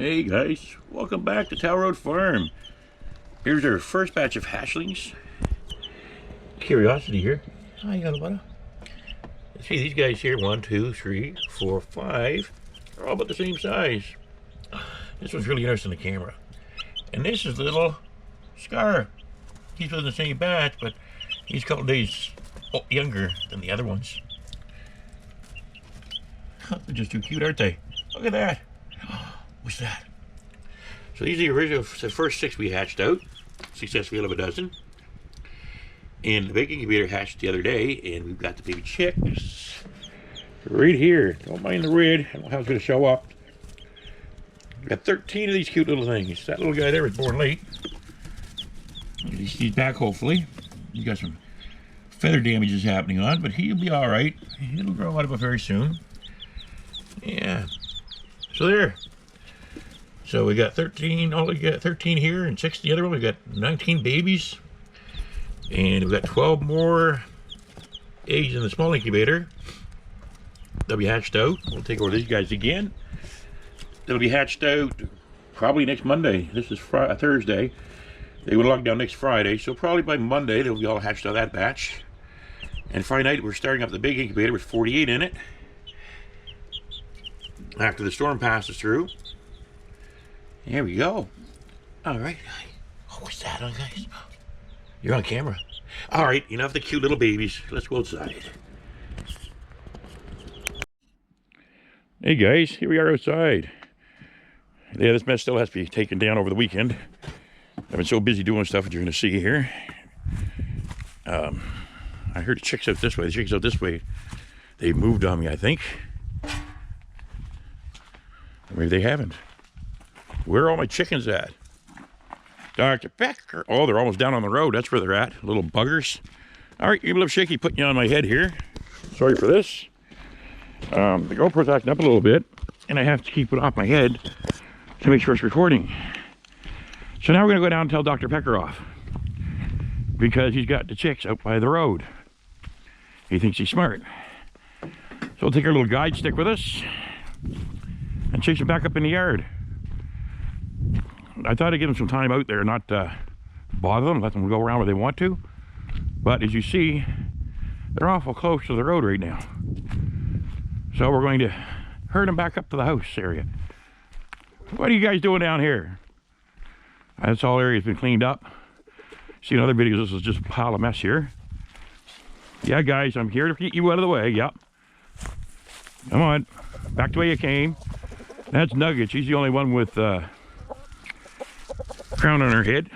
Hey guys, welcome back to Tower Road Farm. Here's our first batch of hatchlings. Curiosity here. Hi, you got a butter. See these guys here, 1, 2, 3, 4, 5. They're all about the same size. This one's really interesting in the camera. And this is little Scar. He's within the same batch, but he's a couple days younger than the other ones. They're just too cute, aren't they? Look at that. What's that? So these are the first 6 we hatched out. Successfully out of a dozen. And the big incubator hatched the other day, and we've got the baby chicks right here. Don't mind the red. I don't know how it's going to show up. We've got 13 of these cute little things. That little guy there was born late. He's back, hopefully. He's got some feather damages happening on, but he'll be all right. He'll grow out of it very soon. Yeah. So there. So we got 13, we got 13 here and 6 the other one. We got 19 babies. And we've got 12 more eggs in the small incubator. They'll be hatched out. We'll take over these guys again. They'll be hatched out probably next Monday. This is Thursday. They will lock down next Friday. So probably by Monday they'll be all hatched out of that batch. And Friday night we're starting up the big incubator with 48 in it. After the storm passes through. There we go. All right. Oh, what's that, guys? You're on camera. All right, enough of the cute little babies. Let's go outside. Hey, guys. Here we are outside. Yeah, this mess still has to be taken down over the weekend. I've been so busy doing stuff that you're going to see here. I heard the chicks out this way. The chicks out this way. They moved on me, I think. Or maybe they haven't. Where are all my chickens at? Dr. Pecker. Oh, they're almost down on the road. That's where they're at. Little buggers. All right, you're a little shaky putting you on my head here. Sorry for this. The GoPro's acting up a little bit, and I have to keep it off my head to make sure it's recording. So now we're going to go down and tell Dr. Pecker off because he's got the chicks out by the road. He thinks he's smart. So we'll take our little guide stick with us and chase them back up in the yard. I thought I'd give them some time out there, not bother them, let them go around where they want to. But as you see, they're awful close to the road right now. So we're going to herd them back up to the house area. What are you guys doing down here? This whole area's been cleaned up. See in other videos, this is just a pile of mess here. Yeah, guys, I'm here to get you out of the way. Yep. Come on, back the way you came. That's Nugget. She's the only one with crown on her head.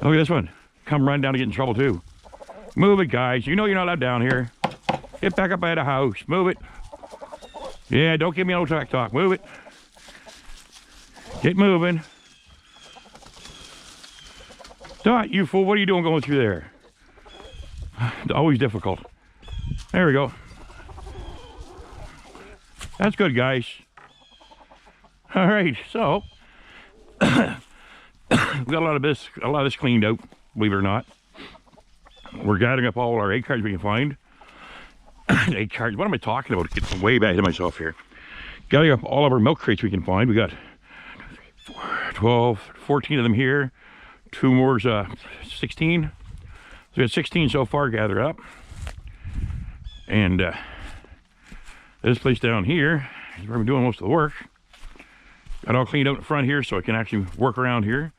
Look at this one. Come run down to get in trouble too. Move it, guys. You know you're not allowed down here. Get back up by the house. Move it. Yeah, don't give me no talk. Move it. Get moving. Dot, you fool. What are you doing going through there? Always difficult. There we go. That's good, guys. All right, so we've got a lot of this cleaned out, believe it or not. We're gathering up all our egg cards we can find. Egg cards, what am I talking about? Getting way back to myself here. Gathering up all of our milk crates we can find. We got 12, 14 of them here. 2 more, 16. So we got 16 so far gathered up. And this place down here is where I'm doing most of the work. Got all cleaned out in front here so I can actually work around here.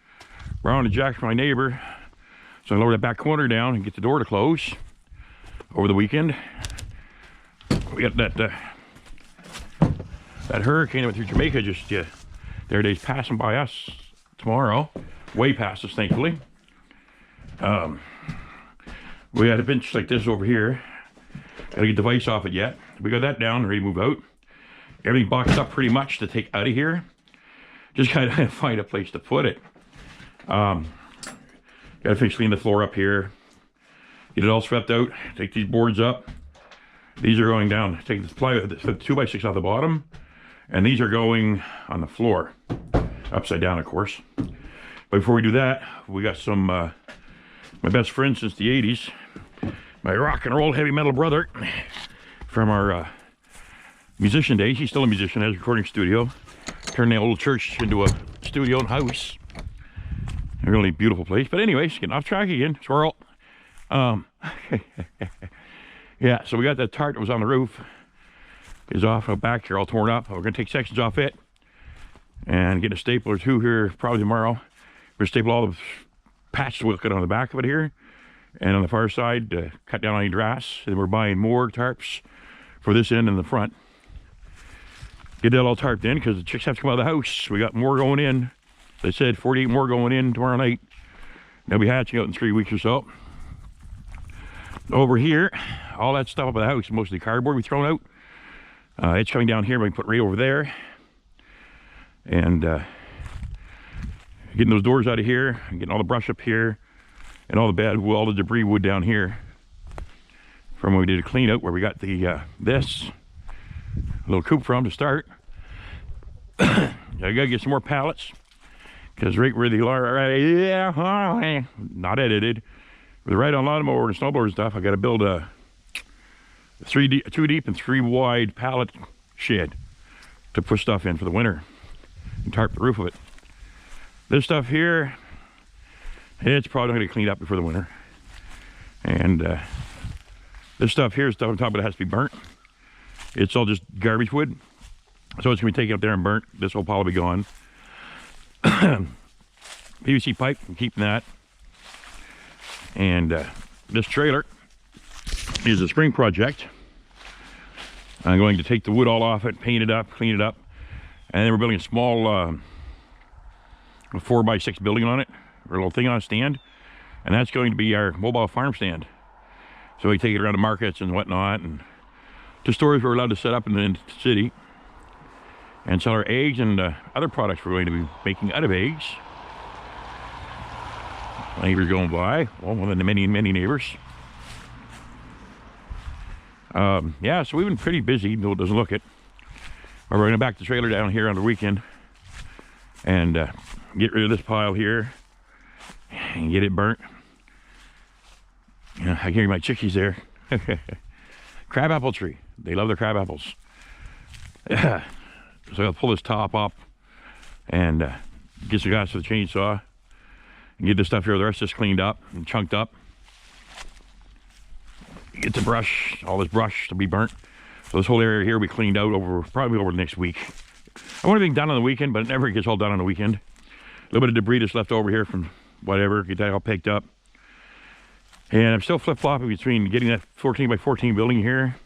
Around the jack for my neighbor. So I lower that back corner down and get the door to close over the weekend. We got that hurricane that went through Jamaica just the other day's passing by us tomorrow. Way past us, thankfully. We had a bench like this over here. Gotta get the vise off it yet. We got that down, ready to move out. Everything boxed up pretty much to take out of here. Just gotta find a place to put it. Gotta finish cleaning the floor up here. Get it all swept out. Take these boards up. These are going down. Take this plywood, the 2x6 off the bottom. And these are going on the floor. Upside down, of course. But before we do that, we got some, my best friend since the 80s. My rock and roll heavy metal brother from our musician days. He's still a musician, has a recording studio. Turn the old church into a studio and house. A really beautiful place. But anyways, getting off track again. Squirrel. Yeah, so we got that tarp that was on the roof. Is off out back here, all torn up. We're gonna take sections off it and get a staple or two here probably tomorrow. We're gonna staple all the patches we'll cut on the back of it here, and on the far side, cut down on any grass. And we're buying more tarps for this end and the front. Get that all tarped in because the chicks have to come out of the house. We got more going in. They said 48 more going in tomorrow night. They'll be hatching out in 3 weeks or so. Over here, all that stuff up at the house, mostly cardboard we thrown out. It's coming down here, we can put right over there. And getting those doors out of here, and getting all the brush up here, and all the bad wood, all the debris wood down here. From when we did a clean out where we got the this little coop from to start. I gotta get some more pallets. Because right where the not edited, with the right on lawnmower and snowblower and stuff, I gotta build a 2 deep and 3 wide pallet shed to push stuff in for the winter and tarp the roof of it. This stuff here, it's probably going to get cleaned up before the winter. And this stuff here, stuff on top of it has to be burnt. It's all just garbage wood, so it's going to be taken up there and burnt. This will probably be gone. PVC pipe, I'm keeping that. And this trailer is a spring project. I'm going to take the wood all off it, paint it up, clean it up, and then we're building a small 4x6 building on it, or a little thing on a stand, and that's going to be our mobile farm stand. So we take it around to markets and whatnot, and to stores we're allowed to set up in the city, and sell our eggs and other products we're going to be making out of eggs. Neighbors going by, well, one of the many neighbors. Yeah, so we've been pretty busy, though it doesn't look it. But we're going to back the trailer down here on the weekend and get rid of this pile here and get it burnt. Yeah, I can hear my chickies there. Crabapple tree. They love their crab apples. Yeah. So I'll pull this top up and get some guys with the chainsaw and get this stuff here, the rest of this cleaned up and chunked up. Get the brush, all this brush to be burnt. So this whole area here we cleaned out probably over the next week. I want everything done on the weekend, but it never gets all done on the weekend. A little bit of debris that's left over here from whatever, get that all picked up. And I'm still flip-flopping between getting that 14 by 14 building here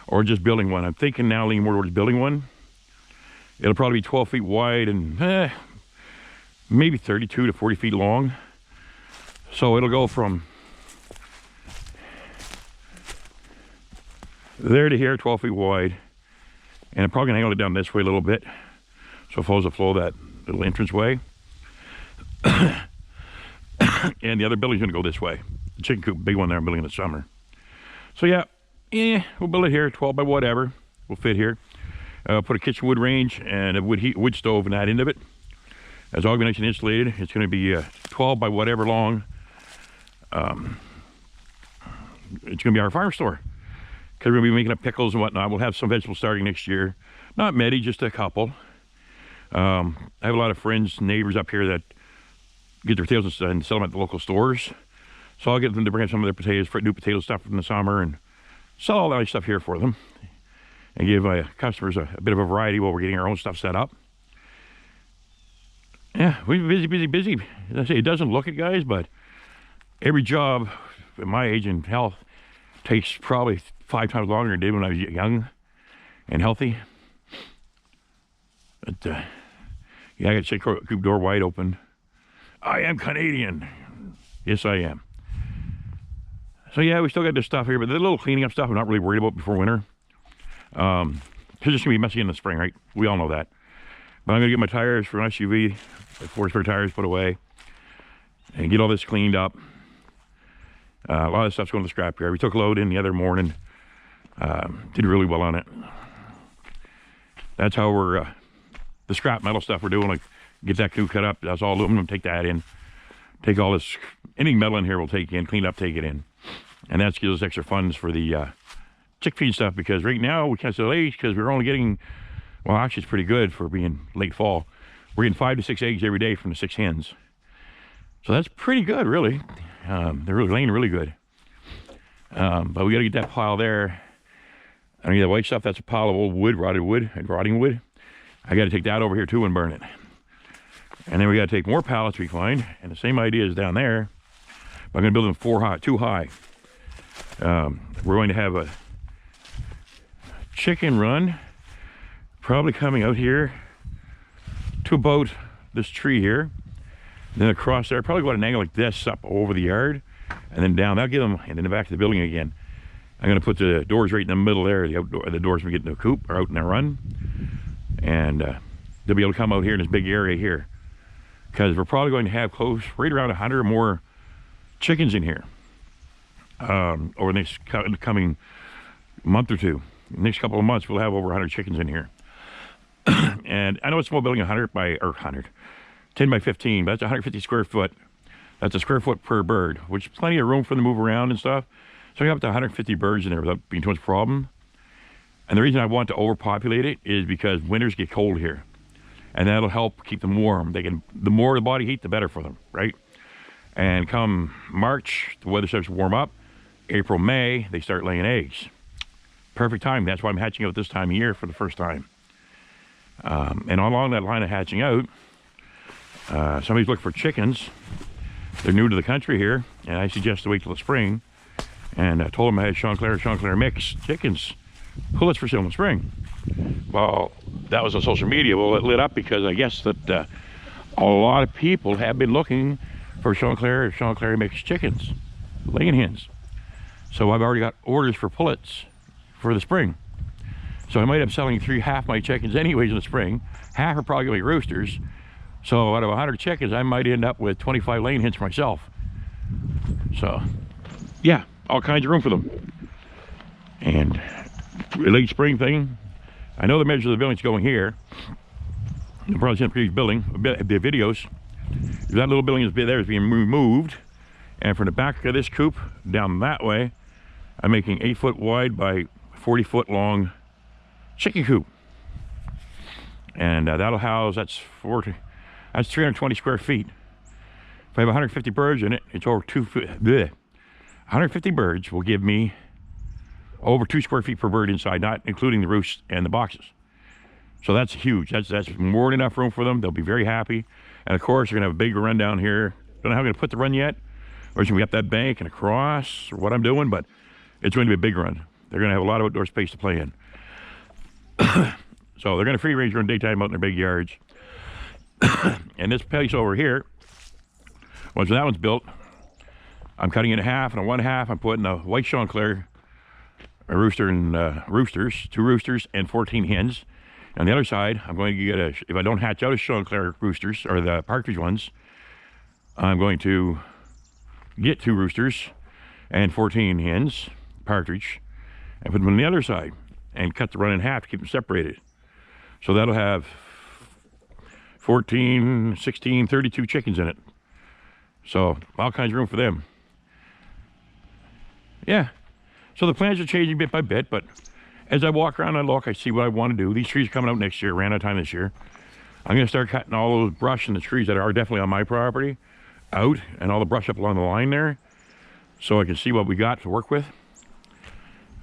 or just building one. I'm thinking now leaning more towards building one. It'll probably be 12 feet wide and maybe 32 to 40 feet long. So it'll go from there to here, 12 feet wide. And I'm probably gonna angle it down this way a little bit, so it follows the flow of that little entrance way. And the other building's gonna go this way. The chicken coop, big one there, I'm building in the summer. So yeah, we'll build it here, 12 by whatever, will fit here. Put a kitchen wood range and a wood stove in that end of it. It's all nice and insulated. It's gonna be 12 by whatever long. It's gonna be our farm store. Because we're going to be making up pickles and whatnot. We'll have some vegetables starting next year. Not many, just a couple. I have a lot of friends, neighbors up here that get their potatoes and sell them at the local stores. So I'll get them to bring in some of their potatoes, for new potato stuff from the summer, and sell all that nice stuff here for them. And give customers a bit of a variety while we're getting our own stuff set up. Yeah, we're busy. As I say, it doesn't look it, guys, but every job at my age and health takes probably 5 times longer than it did when I was young and healthy. But yeah, I got the chicken coop door wide open. I am Canadian. Yes, I am. So yeah, we still got this stuff here, but the little cleaning up stuff I'm not really worried about before winter. Because it's gonna be messy in the spring, right? We all know that. But I'm gonna get my tires for an SUV, my 4-spare tires put away, and get all this cleaned up. A lot of stuff's going to the scrapyard. We took a load in the other morning. Did really well on it. That's how we're, the scrap metal stuff we're doing, like get that coop cut up. That's all aluminum, take that in. Take all this, anything metal in here we'll take in, clean up, take it in. And that gives us extra funds for the chick feed stuff, because right now we can't sell eggs because we're only getting Well, actually, it's pretty good for being late fall. We're getting 5 to 6 eggs every day from the 6 hens. So that's pretty good, really. They're really laying really good. But we got to get that pile there. I mean, the white stuff, that's a pile of old wood, rotted wood, and rotting wood. I got to take that over here too and burn it. And then we got to take more pallets we find, and the same idea is down there. But I'm going to build them 2 high. We're going to have a chicken run, probably coming out here to about this tree here. Then across there, probably go at an angle like this up over the yard, and then down. That'll get them, and then back to the building again. I'm going to put the doors right in the middle there. The doors we get in the coop are out in the run, and they'll be able to come out here in this big area here, because we're probably going to have close right around 100 or more chickens in here over the next coming month or two. Next couple of months, we'll have over 100 chickens in here. And I know it's a small building, 10 by 15, but that's 150 square foot. That's a square foot per bird, which is plenty of room for them to move around and stuff. So you have up to 150 birds in there without being too much problem. And the reason I want to overpopulate it is because winters get cold here, and that'll help keep them warm. The more the body heat, the better for them, right? And come March, the weather starts to warm up. April, May, they start laying eggs. Perfect time. That's why I'm hatching out this time of year for the first time. And along that line of hatching out, somebody's looking for chickens. They're new to the country here, and I suggest to wait till the spring. And I told them I had Chanticleer mix chickens, pullets for sale in the spring. Well, that was on social media. Well, it lit up because I guess that a lot of people have been looking for Chanticleer mix chickens, laying hens. So I've already got orders for pullets for the spring. So I might end up selling half my chickens anyways in the spring. Half are probably going to be roosters. So out of 100 chickens, I might end up with 25 laying hens for myself. So, yeah, all kinds of room for them. And late spring thing, I know the measure of the building's going here. You'll probably see the previous building, the videos. That little building is being removed. And from the back of this coop down that way, I'm making 8 foot wide by 40 foot long chicken coop. And that'll house, that's 320 square feet. If I have 150 birds in it, it's over 150 birds will give me over 2 square feet per bird inside, not including the roosts and the boxes. So that's huge. That's more than enough room for them. They'll be very happy. And of course, you're gonna have a big run down here. Don't know how I'm gonna put the run yet, or it's gonna be up that bank and across, or what I'm doing, but it's going to be a big run. They're gonna have a lot of outdoor space to play in. So they're gonna free range during daytime out in their big yards. And this place over here, once that one's built, I'm cutting it in half, and on one half I'm putting a white Chanticleer, a rooster and roosters, 2 roosters and 14 hens. On the other side, I'm going to get if I don't hatch out a Chanticleer roosters, or the partridge ones, I'm going to get 2 roosters and 14 hens, partridge, and put them on the other side and cut the run in half to keep them separated. So that'll have 14, 16, 32 chickens in it. So all kinds of room for them. Yeah. So the plans are changing bit by bit, but as I walk around and look, I see what I want to do. These trees are coming out next year, ran out of time this year. I'm going to start cutting all those brush and the trees that are definitely on my property out, and all the brush up along the line there, so I can see what we got to work with.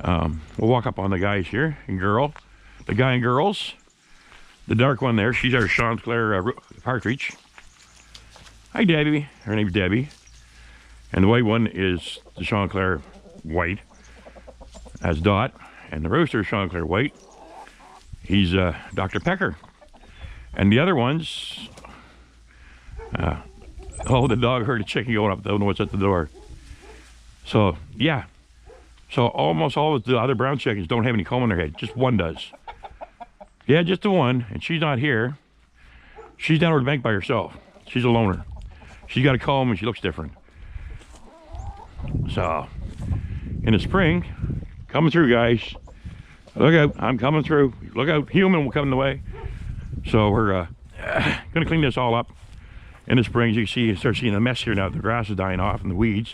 We'll walk up on the guys here and girl. The guy and girls. The dark one there, she's our Chanticleer partridge. Hi, Debbie. Her name's Debbie. And the white one is the Chanticleer white, as Dot. And the rooster is Chanticleer white. He's Dr. Pecker. And the other ones, oh, the dog heard a chicken going up. Don't know what's at the door. So, yeah. So almost all of the other brown chickens don't have any comb on their head. Just one does. Yeah, just the one. And she's not here. She's down at the bank by herself. She's a loner. She's got a comb and she looks different. So, in the spring, coming through, guys. Look out, I'm coming through. Look out, human will come in the way. So we're gonna clean this all up in the spring. As you can see, you start seeing the mess here now. The grass is dying off and the weeds.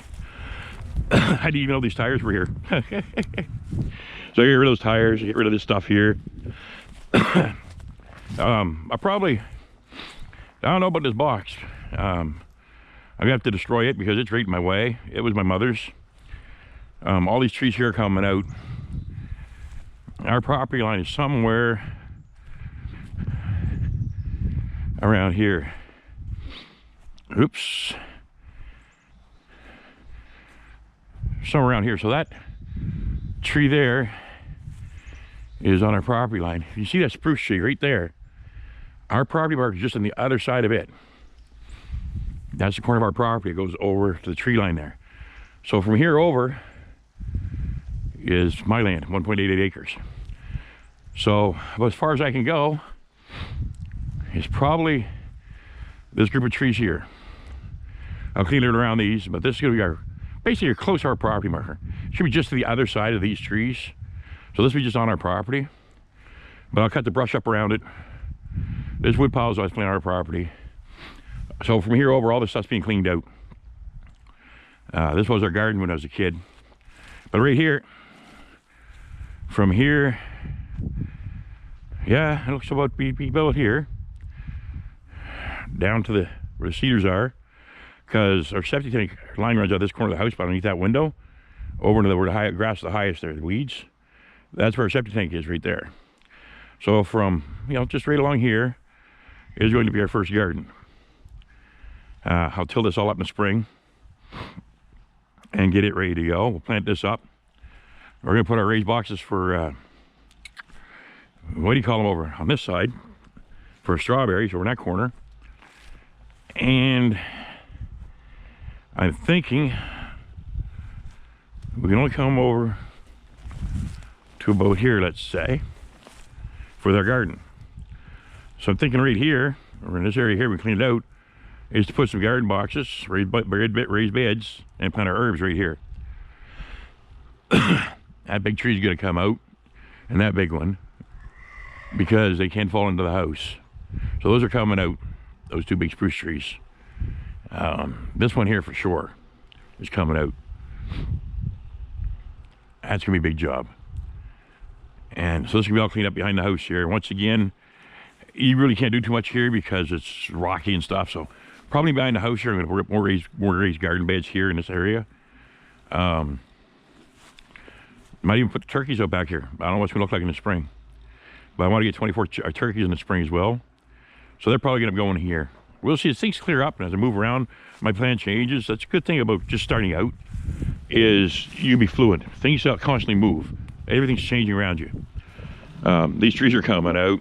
I didn't even know these tires were here. So you get rid of those tires, you get rid of this stuff here. I don't know about this box. I'm gonna have to destroy it because it's right in my way. It was my mother's. All these trees here are coming out. Our property line is somewhere around here. Oops. Somewhere around here. So that tree there is on our property line. You see that spruce tree right there? Our property mark is just on the other side of it. That's the corner of our property. It goes over to the tree line there. So from here over is my land, 1.88 acres. So about as far as I can go is probably this group of trees here. I'll clean it around these, but this is gonna be our, basically close to our property marker. It should be just to the other side of these trees. So this will be just on our property, but I'll cut the brush up around it. This wood pile is always playing on our property. So from here over, all this stuff's being cleaned out. This was our garden when I was a kid. But right here, from here, yeah, it looks about be about here, down to where the cedars are, because our septic tank line runs out this corner of the house, but underneath that window, over to where the grass is the highest there, the weeds. That's where our septic tank is, right there. So from, just right along here is going to be our first garden. I'll till this all up in the spring and get it ready to go. We'll plant this up. We're going to put our raised boxes for, what do you call them over on this side? For strawberries over in that corner. And I'm thinking we can only come over to about here, let's say, for their garden. So I'm thinking right here, or in this area here, we cleaned it out, is to put some garden boxes, raised beds, and plant our herbs right here. That big tree is going to come out, and that big one, because they can't fall into the house. So those are coming out, those two big spruce trees. This one here for sure is coming out. That's going to be a big job. And so this is going to be all cleaned up behind the house here. Once again, you really can't do too much here because it's rocky and stuff. So probably behind the house here, I'm going to put more raised garden beds here in this area. Might even put the turkeys out back here. I don't know what it's going to look like in the spring. But I want to get 24 turkeys in the spring as well. So they're probably going to go in here. We'll see as things clear up, and as I move around, my plan changes. That's a good thing about just starting out, is you can be fluid. Things constantly move. Everything's changing around you. These trees are coming out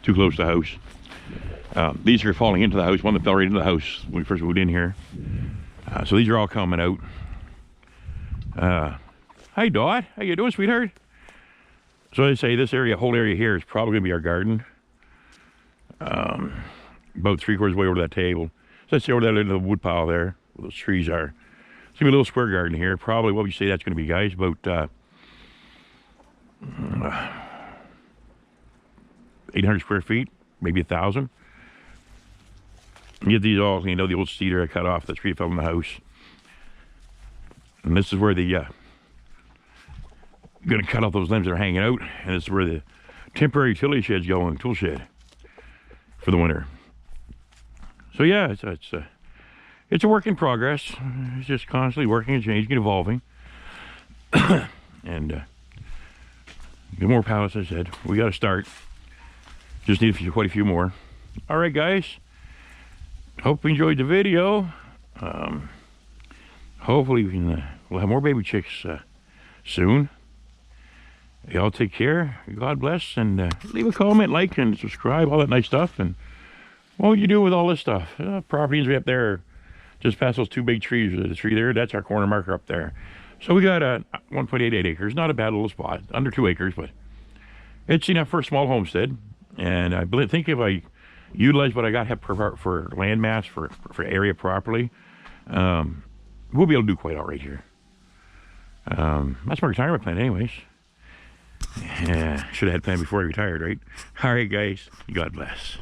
too close to the house. These are falling into the house. One that fell right into the house when we first moved in here. So these are all coming out. Hi, Dot. How you doing, sweetheart? So I say this area, whole area here, is probably going to be our garden. About 3/4 way over to that table. So let's say over there into the wood pile there, where those trees are. It's going to be a little square garden here. Probably, what would you say that's going to be, guys? About 800 square feet, maybe 1,000. Get these all, the old cedar I cut off, the tree fell in the house. And this is where the, going to cut off those limbs that are hanging out. And this is where the temporary utility shed's going, tool shed, for the winter. So yeah, it's a work in progress. It's just constantly working and changing and evolving. And get more pallets, I said. We got to start. Just need quite a few more. All right, guys. Hope you enjoyed the video. Hopefully we'll have more baby chicks soon. Y'all take care. God bless, and leave a comment, like, and subscribe, all that nice stuff. And what would you do with all this stuff? Properties way up there, just past those two big trees. The tree there, that's our corner marker up there. So we got 1.88 acres. Not a bad little spot, under 2 acres, but it's enough for a small homestead. And I think if I utilize what I got for land mass, for area properly, we'll be able to do quite all right here. That's my retirement plan anyways. Yeah, should have had a plan before I retired, right? All right, guys. God bless.